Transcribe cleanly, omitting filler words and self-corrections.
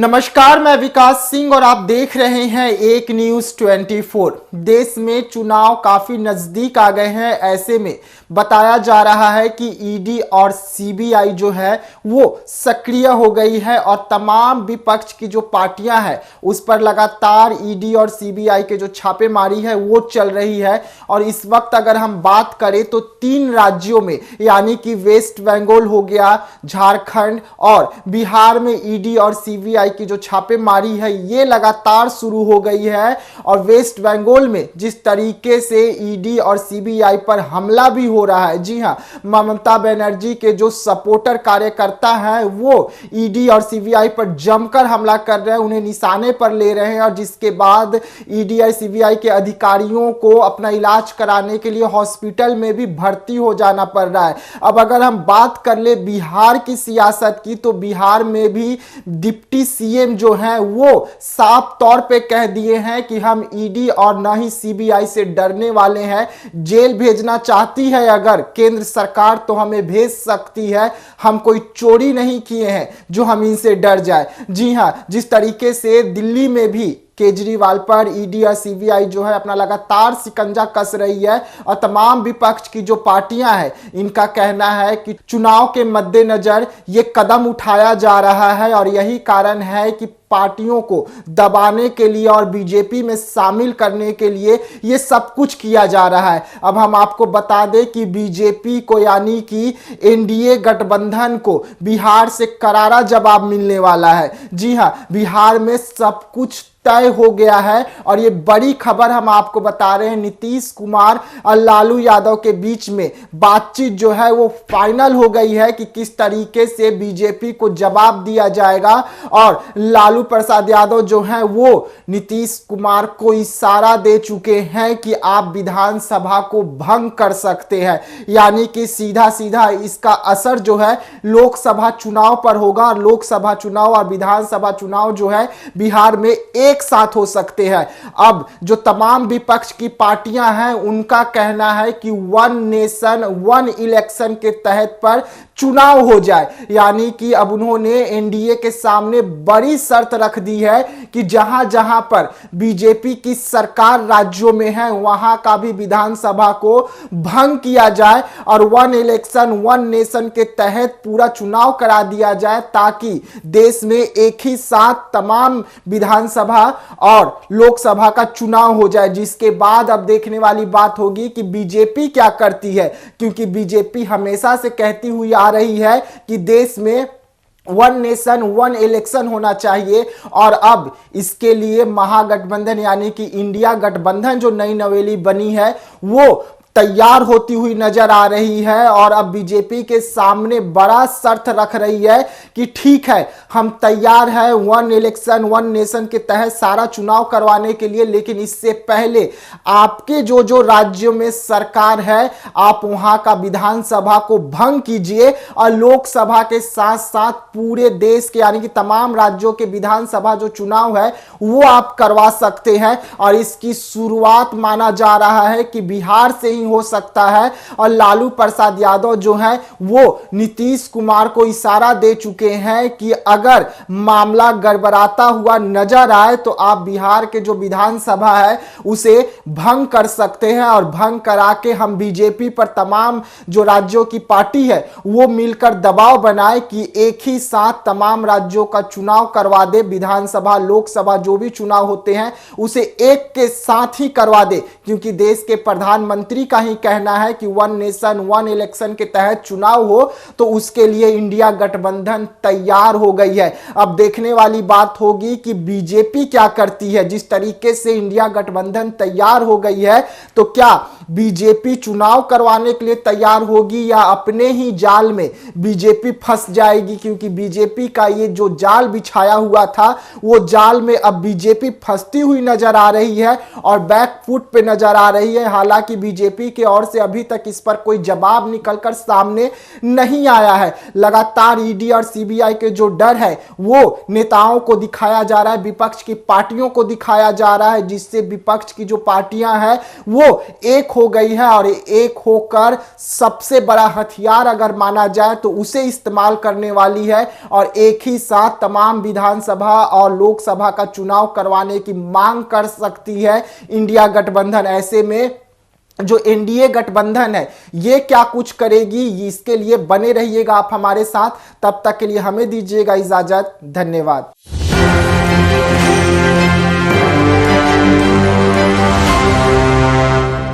नमस्कार, मैं विकास सिंह और आप देख रहे हैं एक न्यूज 24। देश में चुनाव काफी नजदीक आ गए हैं। ऐसे में बताया जा रहा है कि ईडी और सीबीआई जो है वो सक्रिय हो गई है और तमाम विपक्ष की जो पार्टियां हैं उस पर लगातार ईडी और सीबीआई के जो छापेमारी है वो चल रही है। और इस वक्त अगर हम बात करें तो 3 राज्यों में यानी कि वेस्ट बंगाल हो गया, झारखंड और बिहार में ईडी और सीबीआई की जो छापेमारी है ये लगातार शुरू हो गई है। और वेस्ट बंगाल में जिस तरीके से ईडी और सीबीआई पर हमला भी हो रहा है, जी हां, ममता बनर्जी के जो सपोर्टर कार्यकर्ता हैं वो ईडी और सीबीआई पर जमकर हमला कर रहे हैं, उन्हें निशाने पर ले रहे हैं। और जिसके बाद ईडी और सीबीआई के अधिकारियों को अपना इलाज कराने के लिए हॉस्पिटल में भी भर्ती हो जाना पड़ रहा है। अब अगर हम बात कर ले बिहार की सियासत की तो बिहार में भी डिप्टी सीएम जो हैं वो साफ तौर पे कह दिए हैं कि हम ईडी और ना ही सीबीआई से डरने वाले हैं। जेल भेजना चाहती है अगर केंद्र सरकार तो हमें भेज सकती है, हम कोई चोरी नहीं किए हैं जो हम इनसे डर जाए। जी हां, जिस तरीके से दिल्ली में भी केजरीवाल पर ईडी और सीबीआई जो है अपना लगातार शिकंजा कस रही है और तमाम विपक्ष की जो पार्टियां हैं इनका कहना है कि चुनाव के मद्देनजर ये कदम उठाया जा रहा है और यही कारण है कि पार्टियों को दबाने के लिए और बीजेपी में शामिल करने के लिए ये सब कुछ किया जा रहा है। अब हम आपको बता दें कि बीजेपी को यानी कि एनडीए गठबंधन को बिहार से करारा जवाब मिलने वाला है। जी हां, बिहार में सब कुछ तय हो गया है और ये बड़ी खबर हम आपको बता रहे हैं। नीतीश कुमार और लालू यादव के बीच में बातचीत जो है वो फाइनल हो गई है कि किस तरीके से बीजेपी को जवाब दिया जाएगा। और लालू प्रसाद यादव जो हैं वो नीतीश कुमार को इशारा दे चुके हैं कि आप विधानसभा को भंग कर सकते हैं, यानी कि सीधा सीधा इसका असर जो है लोकसभा चुनाव पर होगा। और लोकसभा चुनाव और विधानसभा चुनाव जो है बिहार में एक साथ हो सकते हैं। अब जो तमाम विपक्ष की पार्टियां हैं उनका कहना है कि वन नेशन वन इलेक्शन के तहत पर चुनाव हो जाए, यानी कि अब उन्होंने एनडीए के सामने बड़ी शर्त रख दी है कि जहां जहां पर बीजेपी की सरकार राज्यों में है वहां का भी विधानसभा को भंग किया जाए और वन इलेक्शन वन नेशन के तहत पूरा चुनाव करा दिया जाए, ताकि देश में एक ही साथ तमाम विधानसभा और लोकसभा का चुनाव हो जाए। जिसके बाद अब देखने वाली बात होगी कि बीजेपी क्या करती है, क्योंकि बीजेपी हमेशा से कहती हुई आ रही है कि देश में वन नेशन वन इलेक्शन होना चाहिए। और अब इसके लिए महागठबंधन यानी कि इंडिया गठबंधन जो नई नवेली बनी है वो तैयार होती हुई नजर आ रही है। और अब बीजेपी के सामने बड़ा शर्त रख रही है कि ठीक है, हम तैयार हैं वन इलेक्शन वन नेशन के तहत सारा चुनाव करवाने के लिए, लेकिन इससे पहले आपके जो जो राज्यों में सरकार है आप वहां का विधानसभा को भंग कीजिए और लोकसभा के साथ साथ पूरे देश के यानी कि तमाम राज्यों के विधानसभा जो चुनाव है वो आप करवा सकते हैं। और इसकी शुरुआत माना जा रहा है कि बिहार से हो सकता है। और लालू प्रसाद यादव जो हैं वो नीतीश कुमार को इशारा दे चुके हैं कि अगर मामला गड़बड़ाता हुआ नजर आए तो आप बिहार के जो विधानसभा है उसे भंग कर सकते हैं और भंग करा के हम बीजेपी पर तमाम जो राज्यों की पार्टी है वो मिलकर दबाव बनाए कि एक ही साथ तमाम राज्यों का चुनाव करवा दे, विधानसभा लोकसभा जो भी चुनाव होते हैं उसे एक के साथ ही करवा दे, क्योंकि देश के प्रधानमंत्री का ही कहना है कि वन नेशन वन इलेक्शन के तहत चुनाव हो तो उसके लिए इंडिया गठबंधन तैयार हो गई है। अब देखने वाली बात होगी कि बीजेपी क्या करती है। जिस तरीके से इंडिया गठबंधन तैयार हो गई है तो क्या बीजेपी चुनाव करवाने के लिए तैयार होगी या अपने ही जाल में बीजेपी फंस जाएगी, क्योंकि बीजेपी का ये जो जाल बिछाया हुआ था वो जाल में अब बीजेपी फंसती हुई नजर आ रही है और बैक फुट पे नजर आ रही है। हालांकि बीजेपी बीजेपी की ओर से अभी तक इस पर कोई जवाब निकलकर सामने नहीं आया है। लगातार ईडी और सीबीआई के जो डर है वो नेताओं को दिखाया जा रहा है, विपक्ष की पार्टियों को दिखाया जा रहा है, जिससे विपक्ष की जो पार्टियां हैं वो एक हो गई है और एक होकर सबसे बड़ा हथियार अगर माना जाए तो उसे इस्तेमाल करने वाली है और एक ही साथ तमाम विधानसभा और लोकसभा का चुनाव करवाने की मांग कर सकती है इंडिया गठबंधन। ऐसे में जो एनडीए गठबंधन है ये क्या कुछ करेगी, इसके लिए बने रहिएगा आप हमारे साथ। तब तक के लिए हमें दीजिएगा इजाजत। धन्यवाद।